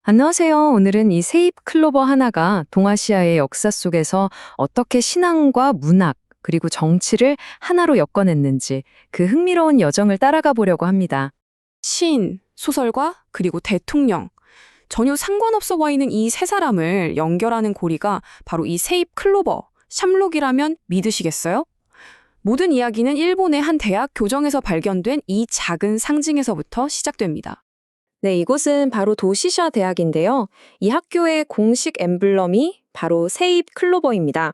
안녕하세요. 오늘은 이 세잎 클로버 하나가 동아시아의 역사 속에서 어떻게 신앙과 문학, 그리고 정치를 하나로 엮어냈는지 그 흥미로운 여정을 따라가 보려고 합니다. 시인, 소설가, 그리고 대통령. 전혀 상관없어 보이는 이 세 사람을 연결하는 고리가 바로 이 세잎 클로버, 샴록이라면 믿으시겠어요? 모든 이야기는 일본의 한 대학 교정에서 발견된 이 작은 상징에서부터 시작됩니다. 네, 이곳은 바로 도시샤 대학인데요. 이 학교의 공식 엠블럼이 바로 세잎 클로버입니다.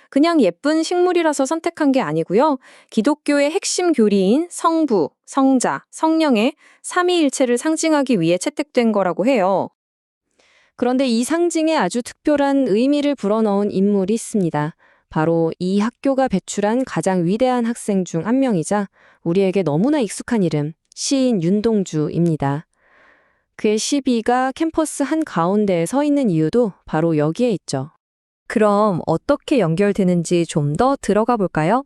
그냥 예쁜 식물이라서 선택한 게 아니고요. 기독교의 핵심 교리인 성부, 성자, 성령의 삼위일체를 상징하기 위해 채택된 거라고 해요. 그런데 이 상징에 아주 특별한 의미를 불어넣은 인물이 있습니다. 바로 이 학교가 배출한 가장 위대한 학생 중 한 명이자 우리에게 너무나 익숙한 이름, 시인 윤동주입니다. 그의 시비가 캠퍼스 한가운데에 서 있는 이유도 바로 여기에 있죠. 그럼 어떻게 연결되는지 좀 더 들어가 볼까요?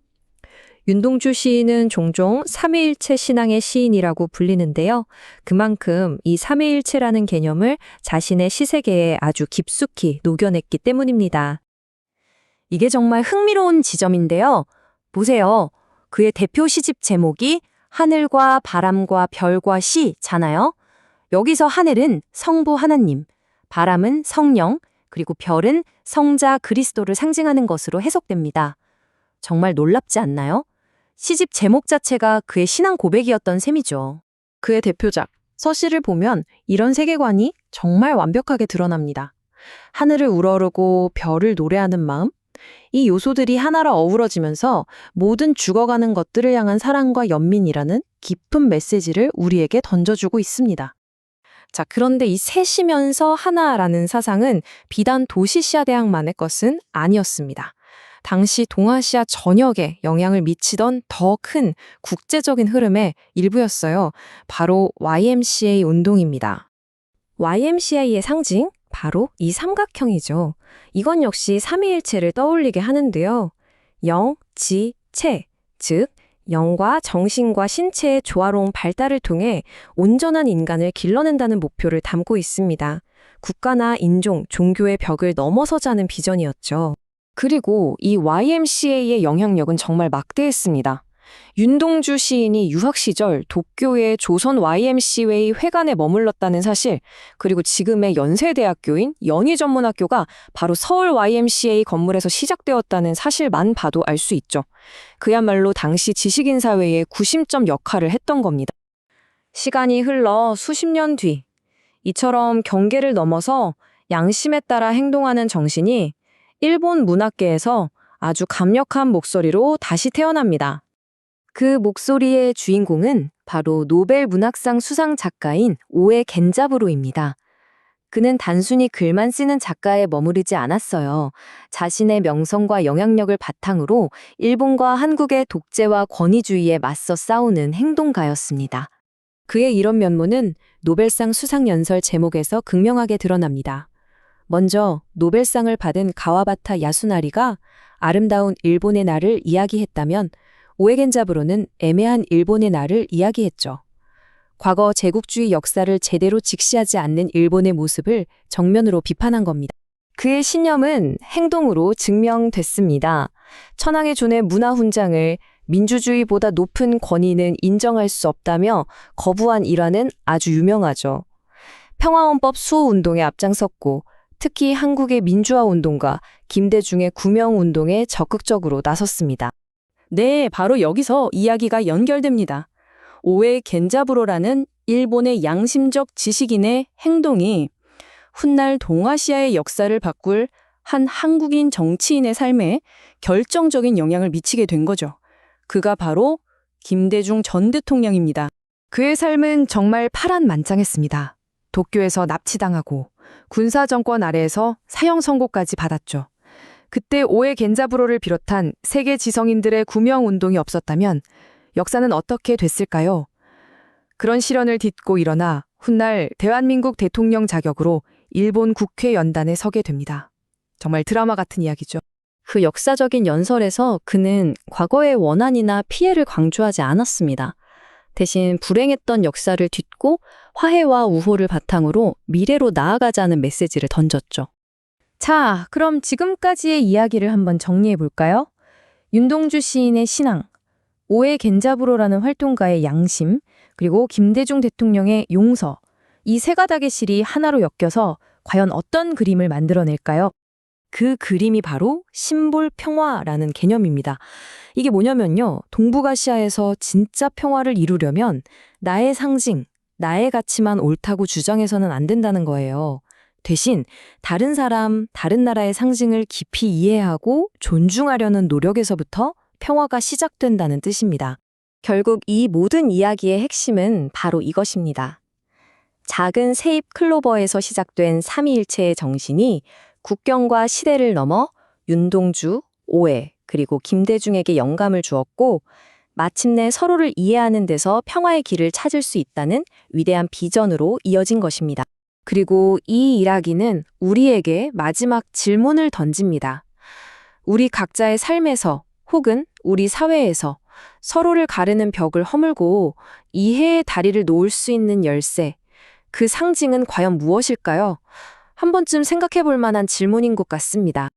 윤동주 시인은 종종 삼위일체 신앙의 시인이라고 불리는데요. 그만큼 이 삼위일체라는 개념을 자신의 시세계에 아주 깊숙이 녹여냈기 때문입니다. 이게 정말 흥미로운 지점인데요. 보세요. 그의 대표 시집 제목이 하늘과 바람과 별과 시잖아요. 여기서 하늘은 성부 하나님, 바람은 성령, 그리고 별은 성자 그리스도를 상징하는 것으로 해석됩니다. 정말 놀랍지 않나요? 시집 제목 자체가 그의 신앙 고백이었던 셈이죠. 그의 대표작, 서시를 보면 이런 세계관이 정말 완벽하게 드러납니다. 하늘을 우러르고 별을 노래하는 마음, 이 요소들이 하나로 어우러지면서 모든 죽어가는 것들을 향한 사랑과 연민이라는 깊은 메시지를 우리에게 던져주고 있습니다. 자, 그런데 이 셋이면서 하나라는 사상은 비단 도시시아 대학만의 것은 아니었습니다. 당시 동아시아 전역에 영향을 미치던 더 큰 국제적인 흐름의 일부였어요. 바로 YMCA 운동입니다. YMCA의 상징? 바로 이 삼각형이죠. 이건 역시 삼위일체를 떠올리게 하는데요. 영, 지, 체, 즉 영과 정신과 신체의 조화로운 발달을 통해 온전한 인간을 길러낸다는 목표를 담고 있습니다. 국가나 인종, 종교의 벽을 넘어서자는 비전이었죠. 그리고 이 YMCA의 영향력은 정말 막대했습니다. 윤동주 시인이 유학 시절 도쿄의 조선 YMCA 회관에 머물렀다는 사실, 그리고 지금의 연세대학교인 연희전문학교가 바로 서울 YMCA 건물에서 시작되었다는 사실만 봐도 알 수 있죠. 그야말로 당시 지식인 사회의 구심점 역할을 했던 겁니다. 시간이 흘러 수십 년 뒤, 이처럼 경계를 넘어서 양심에 따라 행동하는 정신이 일본 문학계에서 아주 강력한 목소리로 다시 태어납니다. 그 목소리의 주인공은 바로 노벨 문학상 수상 작가인 오에 겐자부로입니다. 그는 단순히 글만 쓰는 작가에 머무르지 않았어요. 자신의 명성과 영향력을 바탕으로 일본과 한국의 독재와 권위주의에 맞서 싸우는 행동가였습니다. 그의 이런 면모는 노벨상 수상 연설 제목에서 극명하게 드러납니다. 먼저 노벨상을 받은 가와바타 야수나리가 아름다운 일본의 날을 이야기했다면 오에겐자부로는 애매한 일본의 날을 이야기했죠. 과거 제국주의 역사를 제대로 직시하지 않는 일본의 모습을 정면으로 비판한 겁니다. 그의 신념은 행동으로 증명됐습니다. 천황의 존의 문화훈장을 민주주의보다 높은 권위는 인정할 수 없다며 거부한 일화는 아주 유명하죠. 평화헌법 수호운동에 앞장섰고 특히 한국의 민주화운동과 김대중의 구명운동에 적극적으로 나섰습니다. 네, 바로 여기서 이야기가 연결됩니다. 오에 겐자부로라는 일본의 양심적 지식인의 행동이 훗날 동아시아의 역사를 바꿀 한 한국인 정치인의 삶에 결정적인 영향을 미치게 된 거죠. 그가 바로 김대중 전 대통령입니다. 그의 삶은 정말 파란만장했습니다. 도쿄에서 납치당하고 군사정권 아래에서 사형 선고까지 받았죠. 그때 오에 겐자부로를 비롯한 세계 지성인들의 구명운동이 없었다면 역사는 어떻게 됐을까요? 그런 시련을 딛고 일어나 훗날 대한민국 대통령 자격으로 일본 국회 연단에 서게 됩니다. 정말 드라마 같은 이야기죠. 그 역사적인 연설에서 그는 과거의 원한이나 피해를 강조하지 않았습니다. 대신 불행했던 역사를 딛고 화해와 우호를 바탕으로 미래로 나아가자는 메시지를 던졌죠. 자, 그럼 지금까지의 이야기를 한번 정리해 볼까요? 윤동주 시인의 신앙, 오해 겐자부로라는 활동가의 양심, 그리고 김대중 대통령의 용서, 이 세 가닥의 실이 하나로 엮여서 과연 어떤 그림을 만들어낼까요? 그 그림이 바로 심볼 평화라는 개념입니다. 이게 뭐냐면요. 동북아시아에서 진짜 평화를 이루려면 나의 상징, 나의 가치만 옳다고 주장해서는 안 된다는 거예요. 대신 다른 사람, 다른 나라의 상징을 깊이 이해하고 존중하려는 노력에서부터 평화가 시작된다는 뜻입니다. 결국 이 모든 이야기의 핵심은 바로 이것입니다. 작은 세입 클로버에서 시작된 삼위일체의 정신이 국경과 시대를 넘어 윤동주, 오해, 그리고 김대중에게 영감을 주었고 마침내 서로를 이해하는 데서 평화의 길을 찾을 수 있다는 위대한 비전으로 이어진 것입니다. 그리고 이 이야기는 우리에게 마지막 질문을 던집니다. 우리 각자의 삶에서 혹은 우리 사회에서 서로를 가르는 벽을 허물고 이해의 다리를 놓을 수 있는 열쇠, 그 상징은 과연 무엇일까요? 한 번쯤 생각해 볼 만한 질문인 것 같습니다.